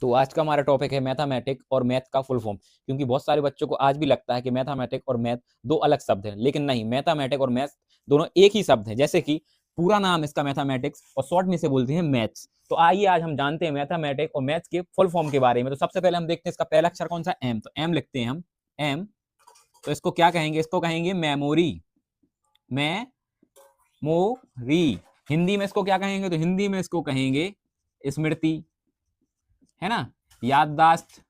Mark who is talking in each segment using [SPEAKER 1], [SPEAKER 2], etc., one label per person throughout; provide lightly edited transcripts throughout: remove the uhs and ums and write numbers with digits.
[SPEAKER 1] तो आज का हमारा टॉपिक है मैथमेटिक और मैथ का फुल फॉर्म। क्योंकि बहुत सारे बच्चों को आज भी लगता है कि मैथमेटिक और मैथ दो अलग शब्द हैं, लेकिन नहीं, मैथमेटिक और मैथ दोनों एक ही शब्द है। जैसे कि पूरा नाम इसका मैथमेटिक्स और शॉर्ट में से बोलते हैं मैथ्स। तो आइए आज हम जानते हैं मैथमेटिक और मैथ्स के फुल फॉर्म के बारे में। तो सबसे पहले हम देखते हैं इसका पहला अक्षर कौन सा, एम। तो एम लिखते हैं हम, एम। तो इसको क्या कहेंगे, इसको कहेंगे मेमोरी, मेमोरी। हिंदी में इसको क्या कहेंगे, तो हिंदी में इसको कहेंगे स्मृति, है ना, याददाश्त।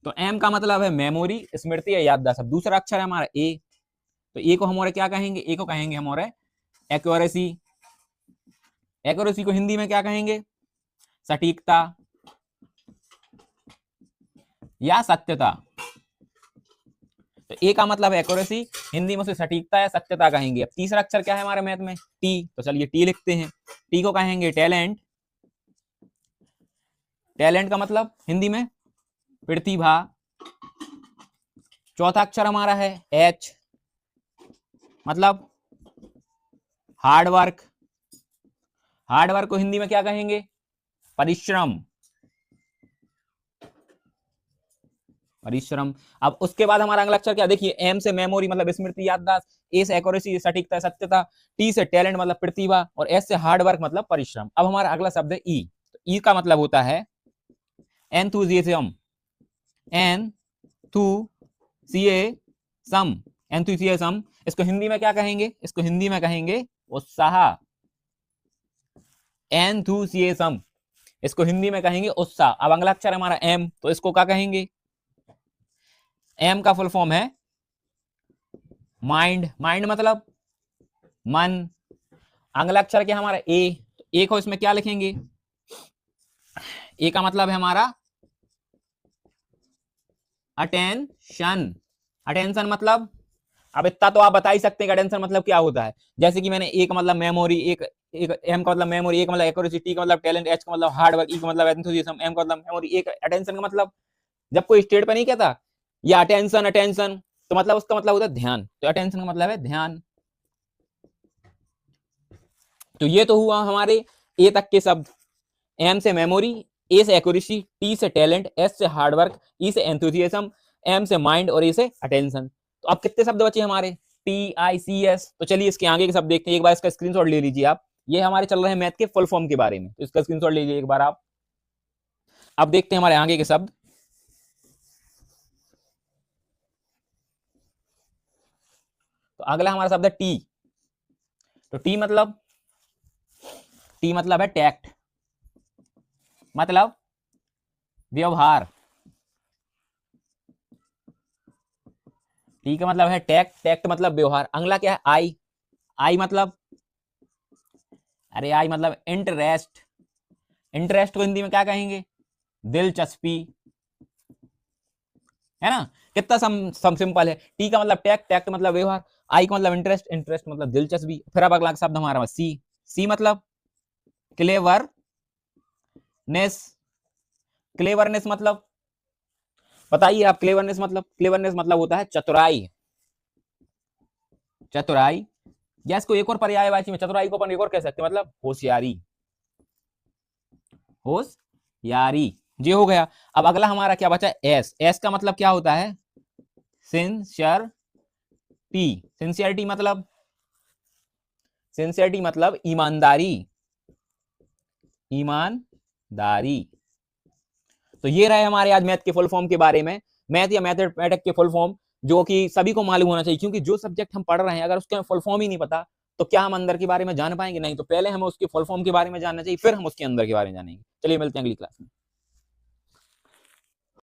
[SPEAKER 1] तो एम का मतलब है मेमोरी, स्मृति या याददाश्त। अब दूसरा अक्षर है हमारा ए। तो ए को हमारे क्या कहेंगे, ए को कहेंगे हमारे एक्यूरेसी। एक्यूरेसी को हिंदी में क्या कहेंगे, सटीकता या सत्यता। तो ए का मतलब है एक्यूरेसी, हिंदी में उसे सटीकता या सत्यता कहेंगे। अब तीसरा अक्षर क्या है हमारे मैथ में, टी। तो चलिए टी लिखते हैं। टी को कहेंगे टैलेंट। टैलेंट का मतलब हिंदी में प्रतिभा। चौथा अक्षर हमारा है एच, मतलब हार्डवर्क। हार्डवर्क को हिंदी में क्या कहेंगे, परिश्रम, परिश्रम। अब उसके बाद हमारा अगला अक्षर क्या, देखिए एम से मेमोरी मतलब स्मृति याददाश्त, ए से एक्यूरेसी सटीकता सत्यता, टी से टैलेंट मतलब प्रतिभा, और एस से हार्डवर्क मतलब परिश्रम। अब हमारा अगला शब्द है ई। तो ई का मतलब होता है एंथुजियाज्म, एंथुसियाज्म, एंथुसियाज्म। इसको हिंदी में क्या कहेंगे, इसको हिंदी में कहेंगे उत्साह, एंथुसियाज्म। इसको हिंदी में कहेंगे उत्साह। अब अगला अक्षर हमारा एम। तो इसको क्या कहेंगे, एम का फुल फॉर्म है माइंड। माइंड मतलब मन। अगला अक्षर क्या हमारा ए। ए को इसमें क्या लिखेंगे, ए का मतलब है हमारा अटेंशन। अटेंशन मतलब, अब इतना तो आप बता ही सकते हैं कि अटेंशन मतलब क्या होता है। जैसे कि मैंने ए का मतलब मेमोरी, एक एम का मतलब मेमोरी, ए का मतलब एक्यूरेसी, टी का मतलब टैलेंट, एच का मतलब हार्डवर्क, ई का मतलब एंथुसियाज्म, एम का मतलब मेमोरी, एक अटेंशन का मतलब, जब कोई स्टेट पर नहीं कहता या अटेंशन अटेंशन, तो मतलब उसका मतलब होता है ध्यान। तो अटेंशन का मतलब है ध्यान। तो ये तो हुआ हमारे ए तक के शब्द। एम से मेमोरी, ए से एक्यूरेसी, टी से टैलेंट, एस से हार्डवर्क, ई से एंथुसियाज्म, एम से माइंड और ए से अटेंशन। तो अब कितने शब्द बचे हमारे, टी आई सी एस। तो चलिए इसके आगे के शब्द देखते हैं। एक बार इसका स्क्रीनशॉट ले लीजिए आप। ये हमारे चल रहे हैं मैथ के फुल फॉर्म के बारे में, तो इसका स्क्रीनशॉट लीजिए एक बार आप। अब देखते हैं हमारे आगे के शब्द। तो अगला हमारा शब्द है टी। तो टी मतलब है टैक्ट, मतलब व्यवहार। टी का मतलब है टैक्ट, टैक्ट मतलब व्यवहार। अगला क्या है आई। आई मतलब, अरे आई मतलब इंटरेस्ट। इंटरेस्ट को हिंदी में क्या कहेंगे, दिलचस्पी, है ना। कितना सम सिंपल है। टी का मतलब टैक्ट, टैक्ट मतलब व्यवहार, आई का मतलब इंटरेस्ट, इंटरेस्ट मतलब दिलचस्पी। फिर अब अगला शब्द हमारा सी। सी मतलब क्लेवरनेस। क्लेवरनेस मतलब बताइए आप, क्लेवरनेस मतलब, क्लेवरनेस मतलब होता है चतुराई, चतुराई। या इसको एक और पर्यायवाची में चतुराई को अपन एक और कह सकते हैं, मतलब होशियारी, होशियारी। ये हो गया। अब अगला हमारा क्या बचा, एस। एस का मतलब क्या होता है, सिंसियरिटी। सिंसियरिटी मतलब, सिंसियरिटी मतलब ईमानदारी, ईमानदारी। तो ये रहे हमारे आज मैथ के फुल फॉर्म के बारे में। मैथ या मैथमेटिक्स के फुल फॉर्म जो कि सभी को मालूम होना चाहिए, क्योंकि जो सब्जेक्ट हम पढ़ रहे हैं अगर उसके फुल फॉर्म ही नहीं पता तो क्या हम अंदर के बारे में जान पाएंगे, नहीं। तो पहले हमें उसके फुल फॉर्म के बारे में जानना चाहिए, फिर हम उसके अंदर के बारे में जानेंगे। चलिए मिलते हैं अगली क्लास में।